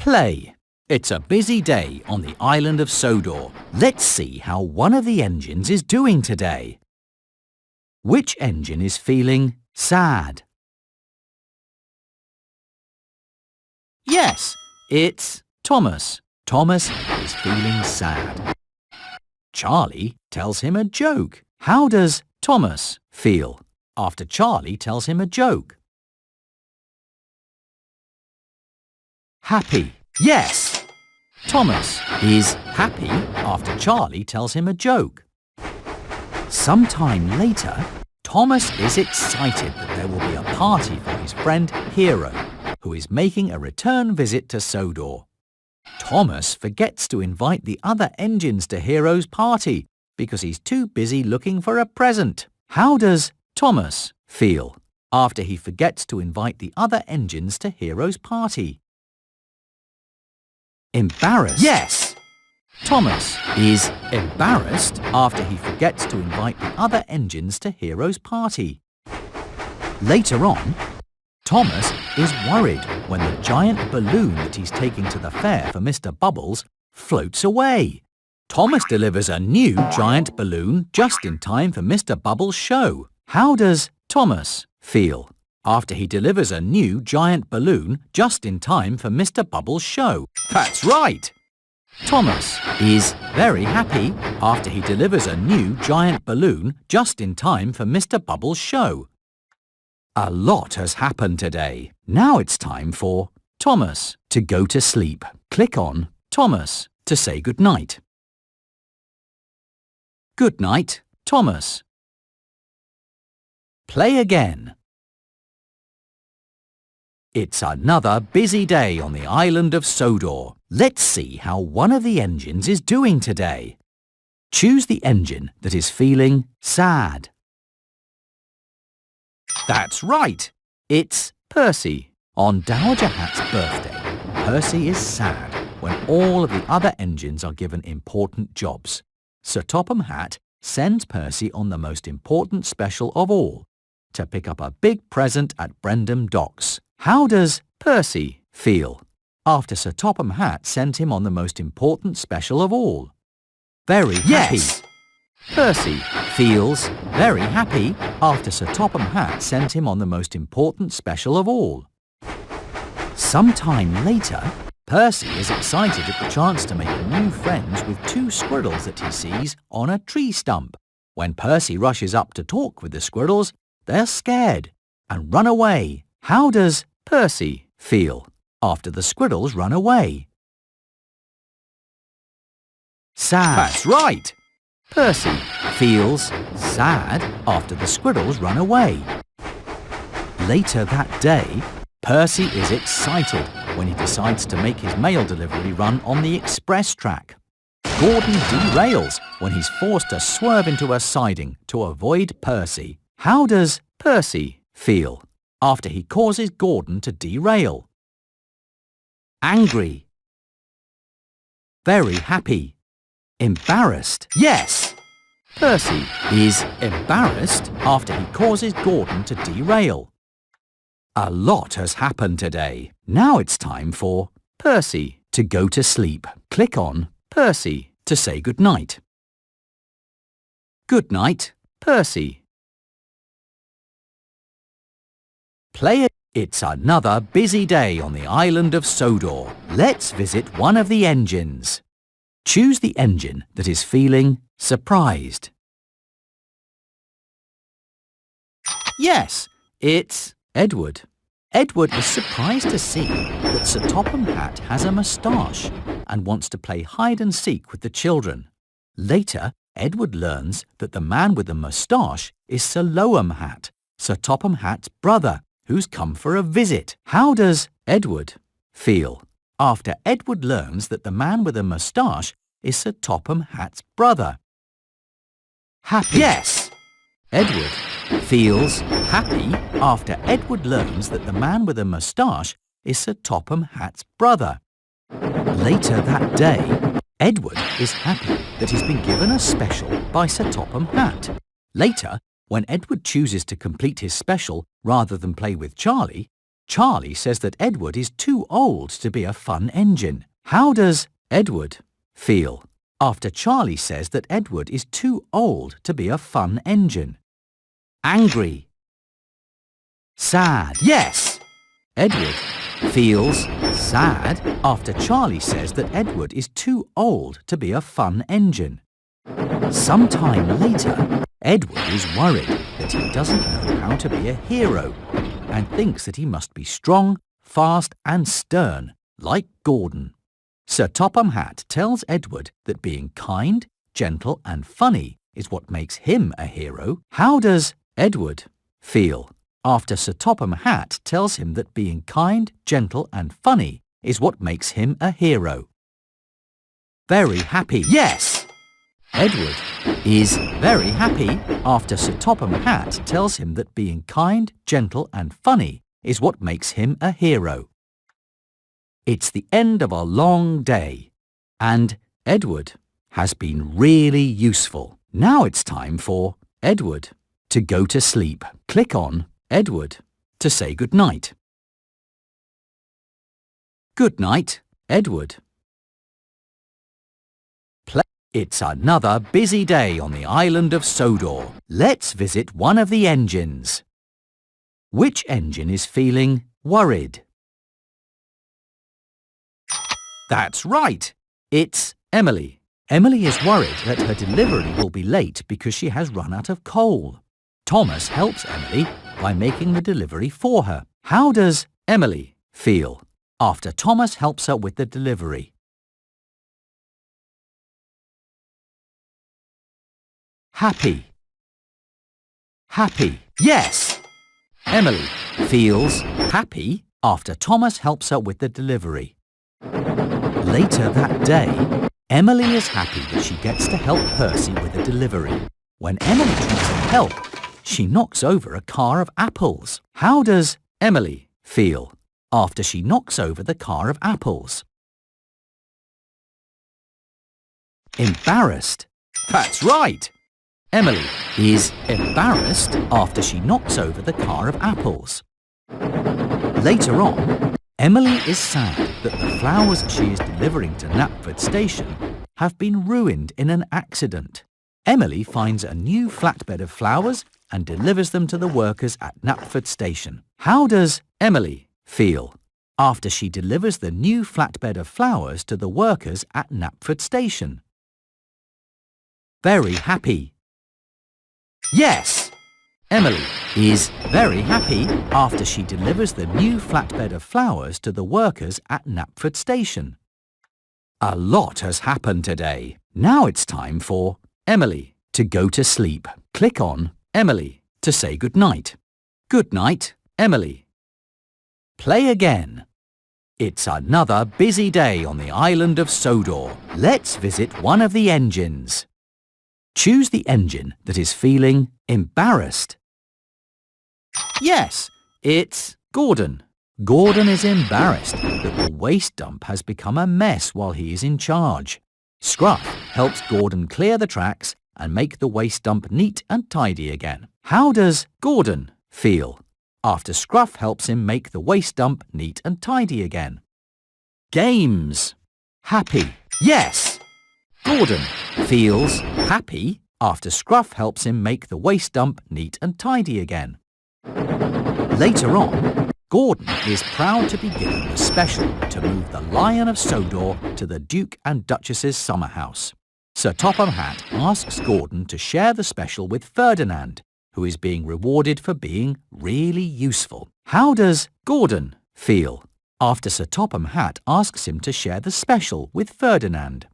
Play. It's a busy day on the island of Sodor. Let's see how one of the engines is doing today. Which engine is feeling sad? Yes, it's Thomas. Thomas is feeling sad. Charlie tells him a joke. How does Thomas feel after Charlie tells him a joke? Happy. Yes! Thomas is happy after Charlie tells him a joke. Sometime later, Thomas is excited that there will be a party for his friend Hero, who is making a return visit to Sodor. Thomas forgets to invite the other engines to Hero's party because he's too busy looking for a present. How does Thomas feel after he forgets to invite the other engines to Hero's party? Embarrassed. Yes! Thomas is embarrassed after he forgets to invite the other engines to Hero's party. Later on, Thomas is worried when the giant balloon that he's taking to the fair for Mr. Bubbles floats away. Thomas delivers a new giant balloon just in time for Mr. Bubbles' show. How does Thomas feel after he delivers a new giant balloon just in time for Mr. Bubbles' show? That's right! Thomas is very happy after he delivers a new giant balloon just in time for Mr. Bubbles' show. A lot has happened today. Now it's time for Thomas to go to sleep. Click on Thomas to say goodnight. Good night, Thomas. Play again. It's another busy day on the island of Sodor. Let's see how one of the engines is doing today. Choose the engine that is feeling sad. That's right. It's Percy. On Dowager Hat's birthday, Percy is sad when all of the other engines are given important jobs. Sir Topham Hatt sends Percy on the most important special of all, to pick up a big present at Brendam Docks. How does Percy feel after Sir Topham Hatt sent him on the most important special of all? Very happy. Yes! Percy feels very happy after Sir Topham Hatt sent him on the most important special of all. Sometime later, Percy is excited at the chance to make new friends with two squirrels that he sees on a tree stump. When Percy rushes up to talk with the squirrels, they're scared and run away. How does Percy feel after the squirrels run away? Sad. That's right! Percy feels sad after the squirrels run away. Later that day, Percy is excited when he decides to make his mail delivery run on the express track. Gordon derails when he's forced to swerve into a siding to avoid Percy. How does Percy feel after he causes Gordon to derail? Angry. Very happy. Embarrassed. Yes! Percy is embarrassed after he causes Gordon to derail. A lot has happened today. Now it's time for Percy to go to sleep. Click on Percy to say goodnight. Good night, Percy. Play it. It's another busy day on the island of Sodor. Let's visit one of the engines. Choose the engine that is feeling surprised. Yes, it's Edward. Edward is surprised to see that Sir Topham Hatt has a moustache and wants to play hide and seek with the children. Later, Edward learns that the man with the moustache is Sir Loam Hatt, Sir Topham Hatt's brother, who's come for a visit. How does Edward feel after Edward learns that the man with the moustache is Sir Topham Hatt's brother? Happy. Yes! Edward feels happy after Edward learns that the man with the moustache is Sir Topham Hatt's brother. Later that day, Edward is happy that he's been given a special by Sir Topham Hatt. Later, when Edward chooses to complete his special rather than play with Charlie, Charlie says that Edward is too old to be a fun engine. How does Edward feel after Charlie says that Edward is too old to be a fun engine? Angry. Sad. Yes! Edward feels sad after Charlie says that Edward is too old to be a fun engine. Sometime later, Edward is worried that he doesn't know how to be a hero and thinks that he must be strong, fast and stern, like Gordon. Sir Topham Hatt tells Edward that being kind, gentle and funny is what makes him a hero. How does Edward feel after Sir Topham Hatt tells him that being kind, gentle and funny is what makes him a hero? Very happy. Yes! Edward is very happy after Sir Topham Hatt tells him that being kind, gentle and funny is what makes him a hero. It's the end of a long day, and Edward has been really useful. Now it's time for Edward to go to sleep. Click on Edward to say good night. Good night, Edward. It's another busy day on the island of Sodor. Let's visit one of the engines. Which engine is feeling worried? That's right. It's Emily. Emily is worried that her delivery will be late because she has run out of coal. Thomas helps Emily by making the delivery for her. How does Emily feel after Thomas helps her with the delivery? Happy. Happy. Yes! Emily feels happy after Thomas helps her with the delivery. Later that day, Emily is happy that she gets to help Percy with the delivery. When Emily tries to help, she knocks over a car of apples. How does Emily feel after she knocks over the car of apples? Embarrassed. That's right! Emily is embarrassed after she knocks over the car of apples. Later on, Emily is sad that the flowers she is delivering to Knapford Station have been ruined in an accident. Emily finds a new flatbed of flowers and delivers them to the workers at Knapford Station. How does Emily feel after she delivers the new flatbed of flowers to the workers at Knapford Station? Very happy. Yes! Emily is very happy after she delivers the new flatbed of flowers to the workers at Knapford Station. A lot has happened today. Now it's time for Emily to go to sleep. Click on Emily to say good night. Good night, Emily. Play again. It's another busy day on the island of Sodor. Let's visit one of the engines. Choose the engine that is feeling embarrassed. Yes, it's Gordon. Gordon is embarrassed that the waste dump has become a mess while he is in charge. Scruff helps Gordon clear the tracks and make the waste dump neat and tidy again. How does Gordon feel after Scruff helps him make the waste dump neat and tidy again? Games. Happy. Yes! Gordon feels happy after Scruff helps him make the waste dump neat and tidy again. Later on, Gordon is proud to be given the special to move the Lion of Sodor to the Duke and Duchess's summer house. Sir Topham Hatt asks Gordon to share the special with Ferdinand, who is being rewarded for being really useful. How does Gordon feel after Sir Topham Hatt asks him to share the special with Ferdinand?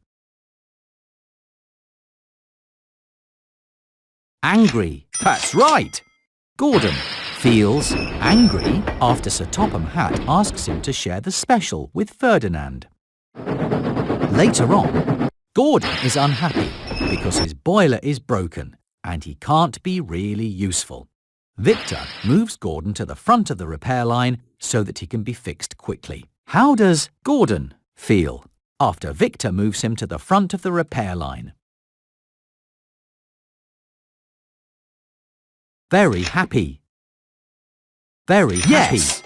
Angry. That's right! Gordon feels angry after Sir Topham Hatt asks him to share the special with Ferdinand. Later on, Gordon is unhappy because his boiler is broken and he can't be really useful. Victor moves Gordon to the front of the repair line so that he can be fixed quickly. How does Gordon feel after Victor moves him to the front of the repair line? Very happy. Very happy. Yes!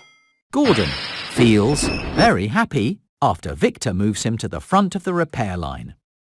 Gordon feels very happy after Victor moves him to the front of the repair line.